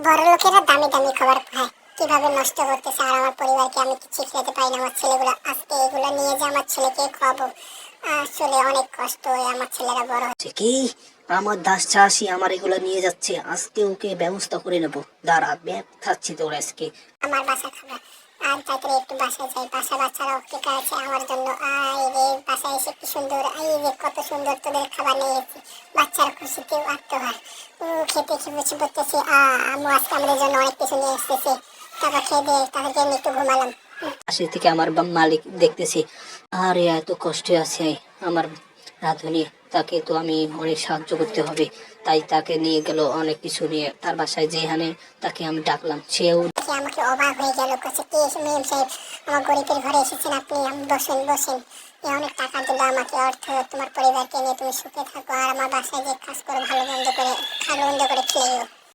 বড় লোকেরা দামি দামি খাবার খায়, কিভাবে নষ্ট করতেছে, আর আমার পরিবারকে আমি কিছু খেতে পাই না। আমার ছেলেগুলো আজকে এগুলো নিয়ে যে আমার ছেলেকে খাওয়াবো, আসলে অনেক কষ্ট হয়। আমার ছেলেরা বড় হচ্ছে কি, আমার দাস চাষি আমার এগুলো নিয়ে যাচ্ছে, আজকে ওকে ব্যবস্থা করে নেবো। দাঁড়া, ব্যাগ থাকছি তোর আজকে। আমার বাসা খাবার। আর তাড়াতাড়ি একটু বাসায় যাই, বাসা বাচ্চারা অপেক্ষা আছে আমার জন্য। আই রে, বাসায় এসে কি সুন্দর, আই রে কত সুন্দর তোদের খাবার নিয়ে এসেছি। বাচ্চারা খুশিতেও আত্মহার, খেতে খেয়ে বলতেছি আম্মু আজকে আমাদের জন্য অনেক কিছু নিয়ে এসেছে। তারপর খেয়ে দিয়ে তাদেরকে নিয়ে একটু ঘুমালাম। পাশে থেকে আমার মালিক দেখতেছি, আরে এত কষ্টে আছে আমার রাঁধুনি, তাকে তো আমি অনেক সাহায্য করতে হবে। তাই তাকে নিয়ে গেল অনেক কিছু নিয়ে তার বাসায়, যেখানে তাকে আমি ডাকলাম সেও দেখে আমাকে অবাক হয়ে গেল, কাছে কে মেম সাহেব, আমার গরিবের ঘরে এসেছেন আপনি, বসেন বসেন। অনেক টাকা দিল আমাকে, অর্থ। তোমার পরিবারকে নিয়ে তুমি সুখে থাকো, আর আমার বাসায় যে কাজ করো, ভালো মন্দ করে খেলেও।